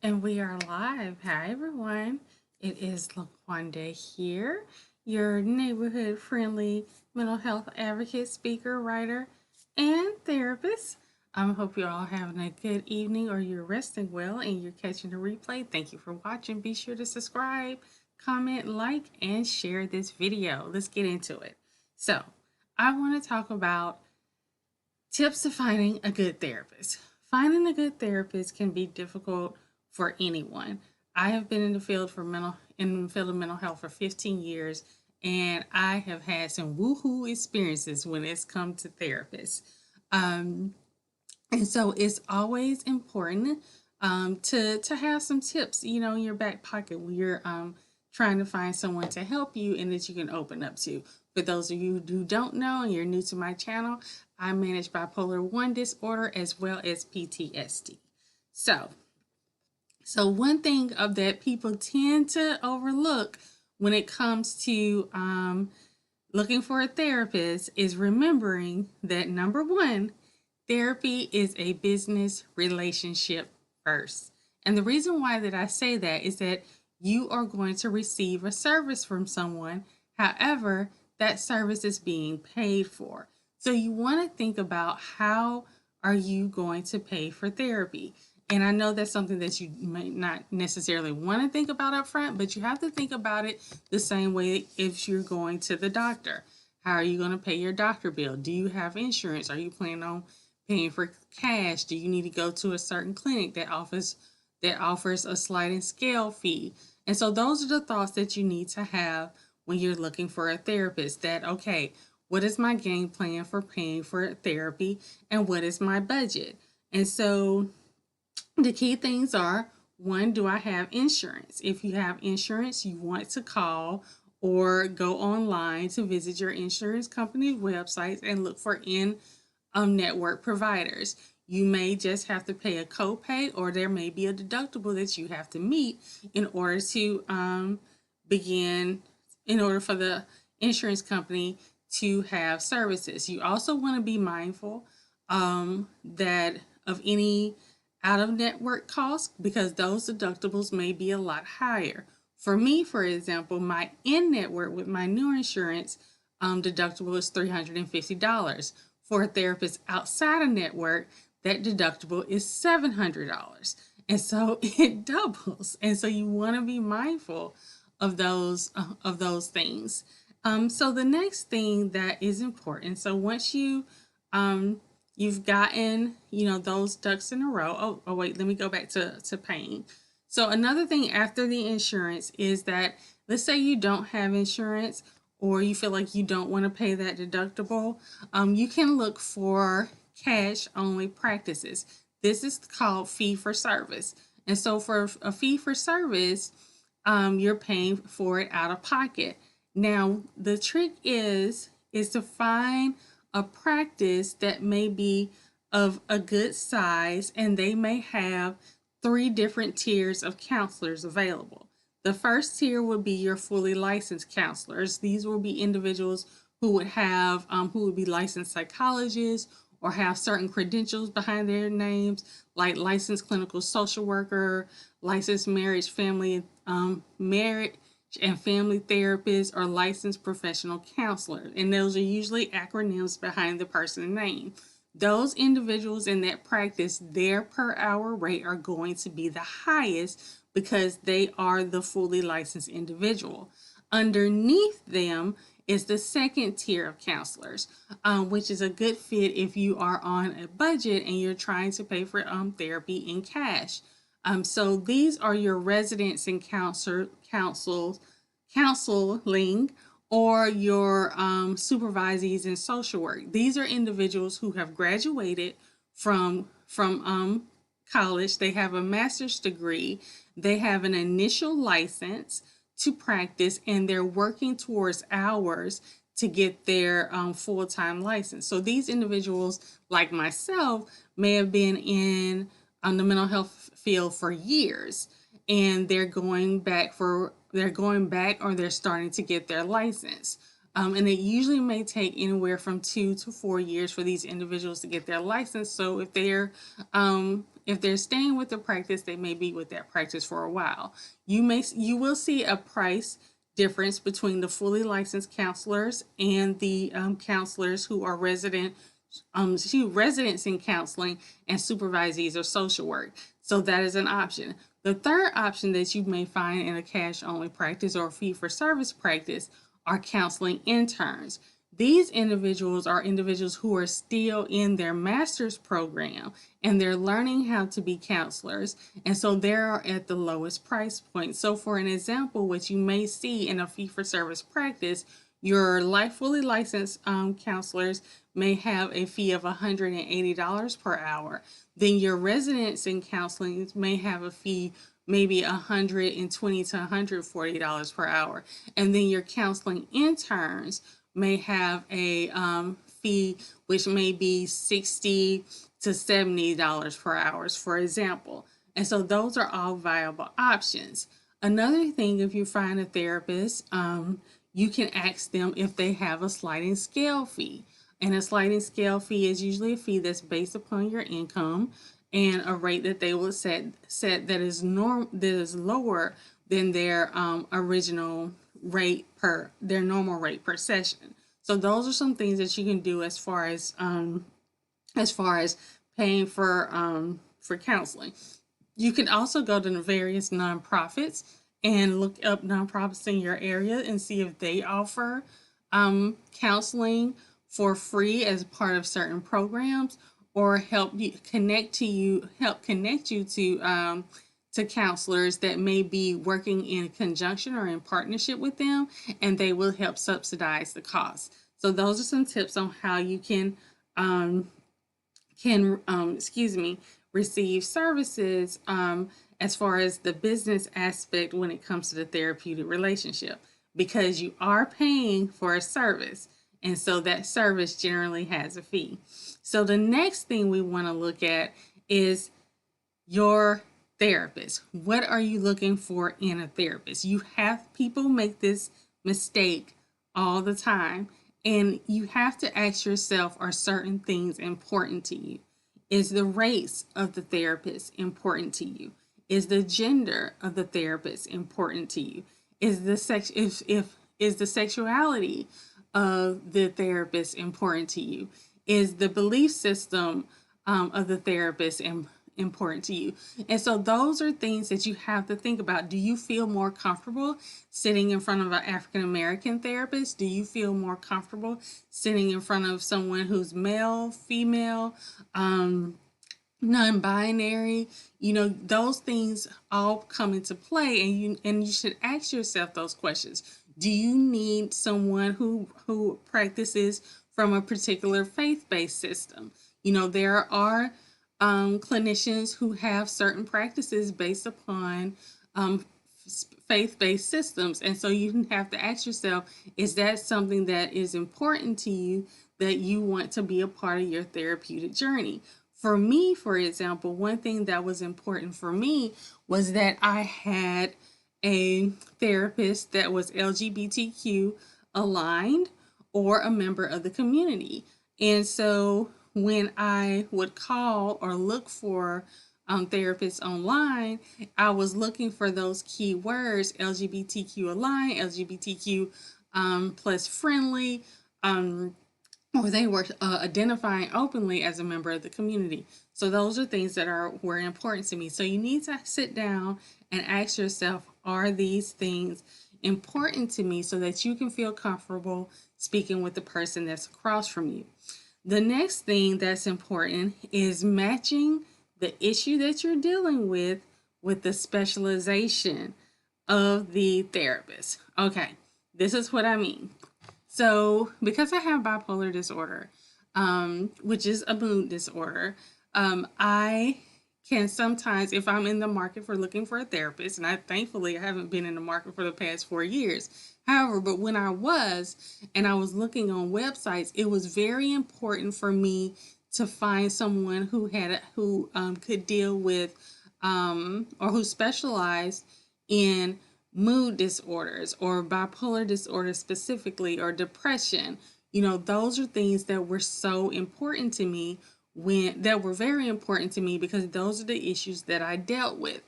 And we are live. Hi, everyone. It is LaQuanda here, your neighborhood friendly mental health advocate, speaker, writer, and therapist. I hope you're all having a good evening or you're resting well and you're catching the replay. Thank you for watching. Be sure to subscribe, comment, like, and share this video. Let's get into it. So, I want to talk about tips to finding a good therapist. Finding a good therapist can be difficult for anyone. I have been in the field of mental health for 15 years, and I have had some woohoo experiences when it's come to therapists. Um, and so it's always important to have some tips, in your back pocket when you're trying to find someone to help you and that you can open up to. For those of you who don't know and you're new to my channel, I manage bipolar 1 disorder as well as PTSD. So, so one thing of that people tend to overlook when it comes to looking for a therapist is remembering that number one, therapy is a business relationship first. And the reason why that I say that is that you are going to receive a service from someone. However, that service is being paid for. So you want to think about how are you going to pay for therapy? And I know that's something that you might not necessarily want to think about up front, but you have to think about it the same way if you're going to the doctor. How are you going to pay your doctor bill? Do you have insurance? Are you planning on paying for cash? Do you need to go to a certain clinic that offers a sliding scale fee? And so those are the thoughts that you need to have when you're looking for a therapist. That okay, what is my game plan for paying for therapy and what is my budget? And so the key things are one, do I have insurance? If you have insurance, you want to call or go online to visit your insurance company's websites and look for in network providers. You may just have to pay a copay, or there may be a deductible that you have to meet in order to begin, in order for the insurance company to have services. You also want to be mindful that of any out of network costs because those deductibles may be a lot higher. For me, for example, my in network with my new insurance deductible is $350. For a therapist outside a network, that deductible is $700. And so it doubles. And so you want to be mindful of those things. So the next thing that is important. So once you've gotten those ducks in a row. Oh wait, let me go back to paying. So another thing after the insurance is that let's say you don't have insurance or you feel like you don't want to pay that deductible, you can look for cash only practices. This is called fee for service. And so for a fee for service, you're paying for it out of pocket. Now, the trick is to find a practice that may be of a good size and they may have 3 different tiers of counselors available. The first tier would be your fully licensed counselors. These will be individuals who would be licensed psychologists or have certain credentials behind their names, like licensed clinical social worker, licensed marriage and family therapist, or licensed professional counselor. And those are usually acronyms behind the person's name. Those individuals in that practice, their per hour rate are going to be the highest because they are the fully licensed individual. Underneath them is the second tier of counselors, which is a good fit if you are on a budget and you're trying to pay for therapy in cash. So these are your residents and counseling or your supervisees in social work. These are individuals who have graduated from college. They have a master's degree. They have an initial license to practice, and they're working towards hours to get their full-time license. So these individuals, like myself, may have been in the mental health field for years, and they're going back or they're starting to get their license. And it usually may take anywhere from 2 to 4 years for these individuals to get their license. So if they're staying with the practice, they may be with that practice for a while. You will see a price difference between the fully licensed counselors and the counselors who are residents in counseling and supervisees or social work. So that is an option. The third option that you may find in a cash only practice or fee for service practice are counseling interns. These individuals are individuals who are still in their master's program and they're learning how to be counselors. And so they're at the lowest price point. So, for an example, what you may see in a fee for service practice, your fully licensed counselors may have a fee of $180 per hour. Then your residents in counseling may have a fee maybe $120 to $140 per hour. And then your counseling interns may have a fee which may be $60 to $70 per hour, for example. And so those are all viable options. Another thing, if you find a therapist, you can ask them if they have a sliding scale fee. And a sliding scale fee is usually a fee that's based upon your income and a rate that they will set that is lower than their original rate per their normal rate per session. So those are some things that you can do as far as paying for counseling. You can also go to the various nonprofits and look up nonprofits in your area and see if they offer counseling for free as part of certain programs, or help connect you to counselors that may be working in conjunction or in partnership with them, and they will help subsidize the cost. So those are some tips on how you can receive services as far as the business aspect when it comes to the therapeutic relationship, because you are paying for a service, and so that service generally has a fee. So the next thing we want to look at is your therapist. What are you looking for in a therapist? You have people make this mistake all the time, and you have to ask yourself, are certain things important to you? Is the race of the therapist important to you? Is the gender of the therapist important to you? Is the is the sexuality of the therapist important to you? Is the belief system of the therapist important to you? And so those are things that you have to think about. Do you feel more comfortable sitting in front of an African American therapist? Do you feel more comfortable sitting in front of someone who's male, female, non-binary? Those things all come into play, and you should ask yourself those questions. Do you need someone who practices from a particular faith-based system? There are clinicians who have certain practices based upon faith-based systems, and so you have to ask yourself, is that something that is important to you, that you want to be a part of your therapeutic journey? For me, for example, one thing that was important for me was that I had a therapist that was LGBTQ aligned or a member of the community. And so when I would call or look for therapists online, I was looking for those keywords: LGBTQ aligned, LGBTQ plus friendly, or they were identifying openly as a member of the community. So those are things that were important to me. So you need to sit down and ask yourself, are these things important to me, so that you can feel comfortable speaking with the person that's across from you. The next thing that's important is matching the issue that you're dealing with the specialization of the therapist. Okay, this is what I mean. So, because I have bipolar disorder, which is a mood disorder, I can sometimes, if I'm in the market for looking for a therapist, and thankfully I haven't been in the market for the past 4 years. However, but when I was, and I was looking on websites, it was very important for me to find someone who could deal with or who specialized in mood disorders or bipolar disorder specifically, or depression. Those are things that were so important to me, that were very important to me, because those are the issues that I dealt with.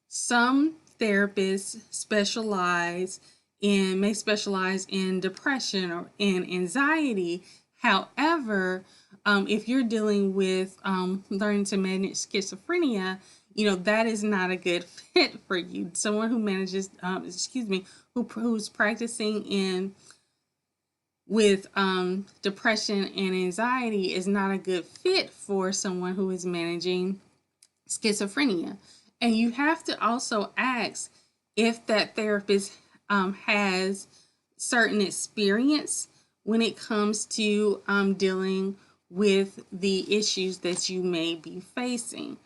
Some therapists may specialize in depression or in anxiety. However, if you're dealing with learning to manage schizophrenia, that is not a good fit for you. Someone who manages, who's practicing with depression and anxiety is not a good fit for someone who is managing schizophrenia. And you have to also ask if that therapist has certain experience when it comes to dealing with the issues that you may be facing.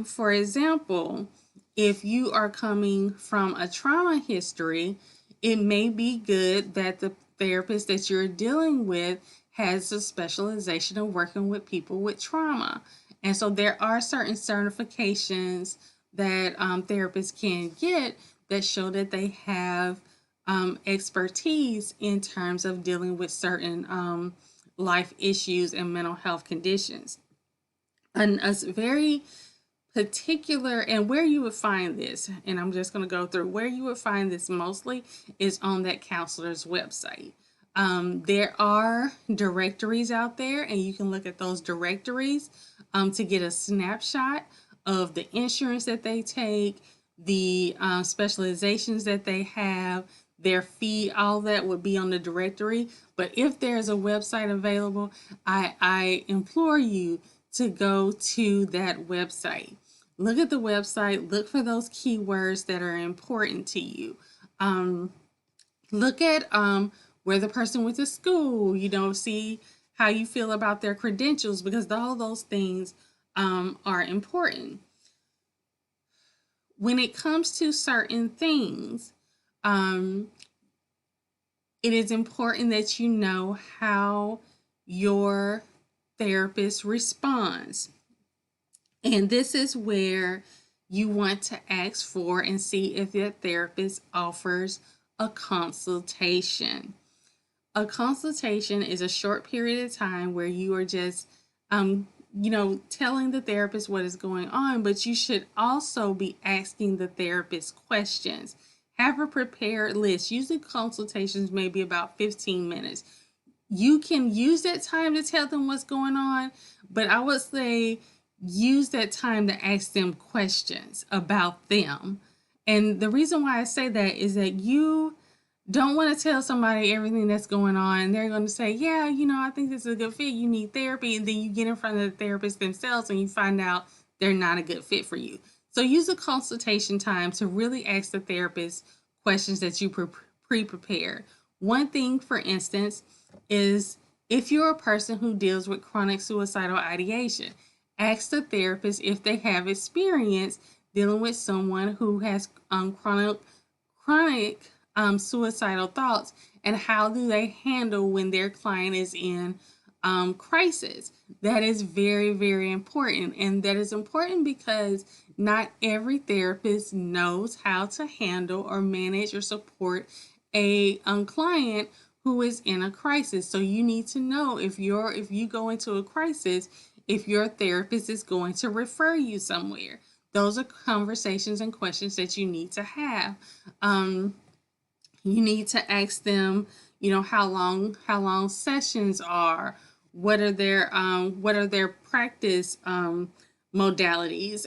For example, if you are coming from a trauma history, it may be good that the therapist that you're dealing with has a specialization of working with people with trauma. And so there are certain certifications that therapists can get that show that they have expertise in terms of dealing with certain life issues and mental health conditions. And a very particular, and where you would find this, and I'm just going to go through where you would find this mostly, is on that counselor's website. There are directories out there, and you can look at those directories to get a snapshot of the insurance that they take, the specializations that they have, their fee. All that would be on the directory. But if there's a website available, I implore you to go to that website. Look at the website, look for those keywords that are important to you. Look at where the person went to school, see how you feel about their credentials, because all those things are important. When it comes to certain things, it is important that you know how your therapist responds. And this is where you want to ask for and see if your therapist offers a consultation. A consultation is a short period of time where you are just, telling the therapist what is going on, but you should also be asking the therapist questions. Have a prepared list. Usually consultations may be about 15 minutes. You can use that time to tell them what's going on, but I would say use that time to ask them questions about them. And the reason why I say that is that you don't want to tell somebody everything that's going on. They're going to say, yeah, I think this is a good fit. You need therapy. And then you get in front of the therapist themselves and you find out they're not a good fit for you. So use a consultation time to really ask the therapist questions that you pre-prepare. One thing, for instance, is if you're a person who deals with chronic suicidal ideation, ask the therapist if they have experience dealing with someone who has chronic suicidal thoughts, and how do they handle when their client is in crisis. That is very, very important. And that is important because not every therapist knows how to handle or manage or support a client who is in a crisis. So you need to know if you go into a crisis, if your therapist is going to refer you somewhere. Those are conversations and questions that you need to have. You need to ask them, how long sessions are, what are their practice modalities,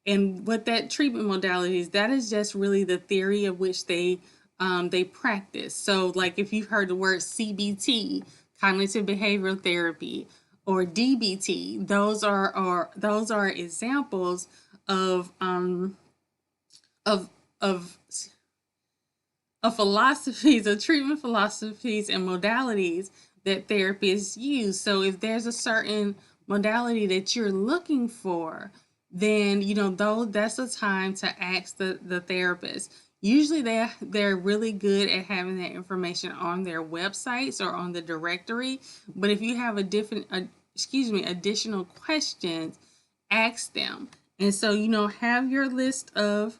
and what that treatment modalities. That is just really the theory of which they practice. So, like if you've heard the word CBT, cognitive behavioral therapy, or DBT, those are examples of philosophies, of treatment philosophies and modalities that therapists use. So if there's a certain modality that you're looking for, then that's a time to ask the therapist. Usually they're really good at having that information on their websites or on the directory. But if you have additional questions, ask them. And so have your list of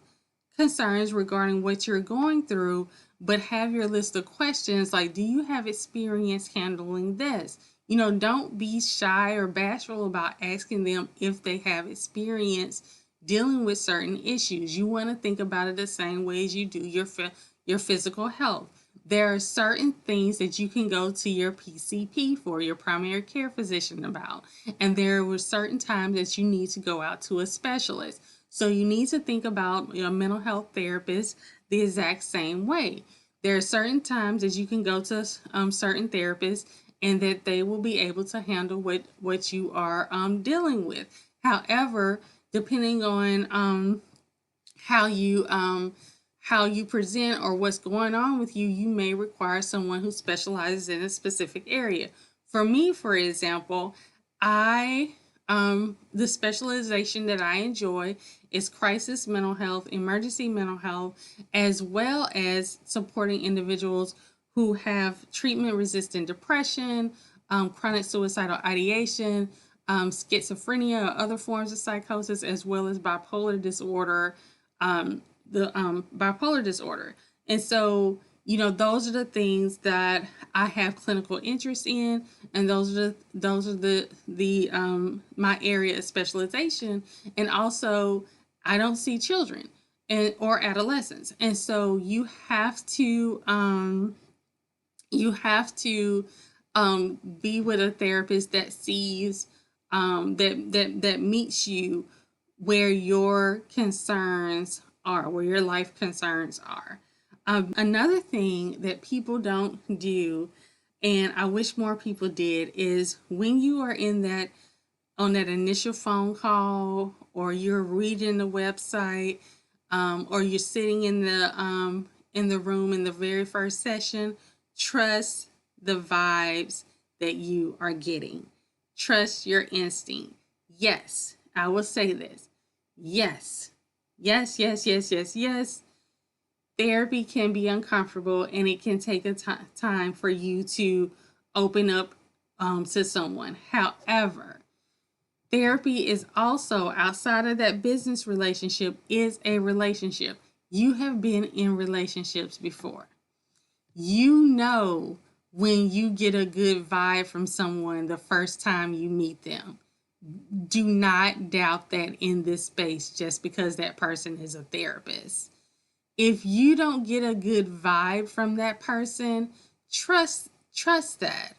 concerns regarding what you're going through, but have your list of questions like, do you have experience handling this? Don't be shy or bashful about asking them if they have experience dealing with certain issues. You want to think about it the same way as you do your physical health. There are certain things that you can go to your PCP for, your primary care physician, about. And there were certain times that you need to go out to a specialist. So you need to think about your mental health therapist the exact same way. There are certain times that you can go to certain therapists and that they will be able to handle what you are dealing with. However, depending on how you present or what's going on with you, you may require someone who specializes in a specific area. For me, for example, the specialization that I enjoy is crisis mental health, emergency mental health, as well as supporting individuals who have treatment-resistant depression, chronic suicidal ideation, schizophrenia, or other forms of psychosis, as well as bipolar disorder, bipolar disorder. And so, those are the things that I have clinical interest in, and those are the my area of specialization. And also, I don't see children or adolescents, and so you have to be with a therapist that sees that meets you where your concerns are, where your life concerns are. Another thing that people don't do, and I wish more people did, is when you are on that initial phone call, or you're reading the website, or you're sitting in the room in the very first session, trust the vibes that you are getting. Trust your instinct. Yes, I will say this. Yes, yes, yes, yes, yes, yes. Therapy can be uncomfortable, and it can take a time for you to open up to someone. However, therapy is also, outside of that business relationship, is a relationship. You have been in relationships before. You know when you get a good vibe from someone the first time you meet them. Do not doubt that in this space just because that person is a therapist. If you don't get a good vibe from that person, trust that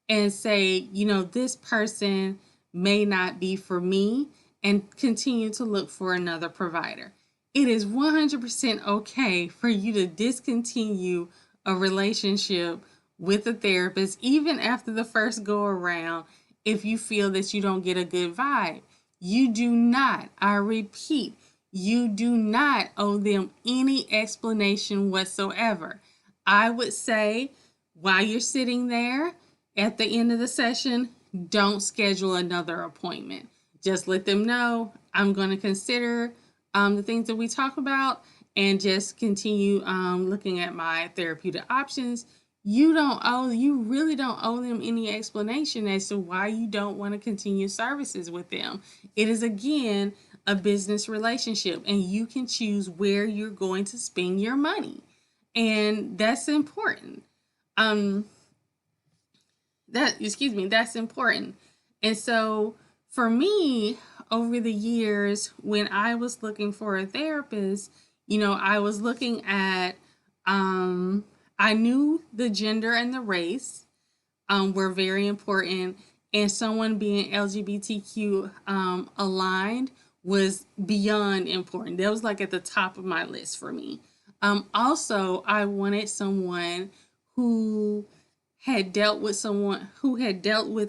and say, this person may not be for me, and continue to look for another provider. It is 100% okay for you to discontinue a relationship with a therapist, even after the first go around, if you feel that you don't get a good vibe. You do not, I repeat, you do not owe them any explanation whatsoever. I would say, while you're sitting there at the end of the session, don't schedule another appointment. Just let them know, I'm going to consider the things that we talk about, and just continue looking at my therapeutic options. You really don't owe them any explanation as to why you don't want to continue services with them. It is, again, a business relationship, and you can choose where you're going to spend your money. And that's important. That's important. And so for me, over the years, when I was looking for a therapist, I was looking at, I knew the gender and the race were very important, and someone being LGBTQ aligned was beyond important. That was like at the top of my list for me. Also, I wanted someone who had dealt with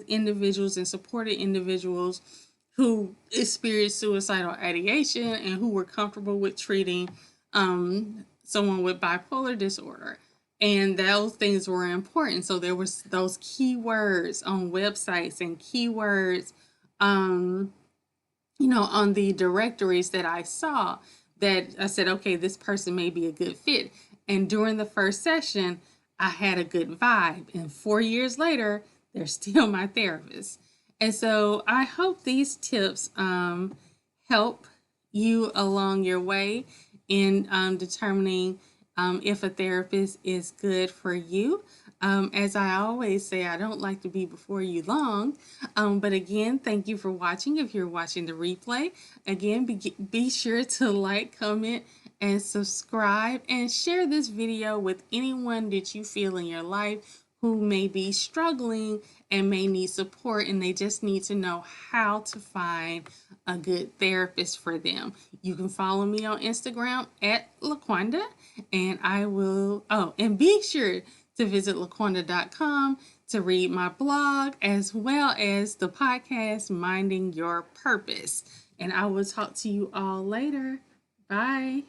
individuals and supported individuals who experienced suicidal ideation, and who were comfortable with treating someone with bipolar disorder. And those things were important. So there was those keywords on websites and keywords, on the directories that I saw, that I said, okay, this person may be a good fit. And during the first session, I had a good vibe. And 4 years later, they're still my therapist. And so I hope these tips help you along your way. in determining if a therapist is good for you. As I always say, I don't like to be before you long. But again, thank you for watching. If you're watching the replay, again, be sure to like, comment, and subscribe, and share this video with anyone that you feel in your life who may be struggling and may need support, and they just need to know how to find a good therapist for them. You can follow me on Instagram at Laquanda, and I will, and be sure to visit laquanda.com to read my blog as well as the podcast, Minding Your Purpose. And I will talk to you all later. Bye.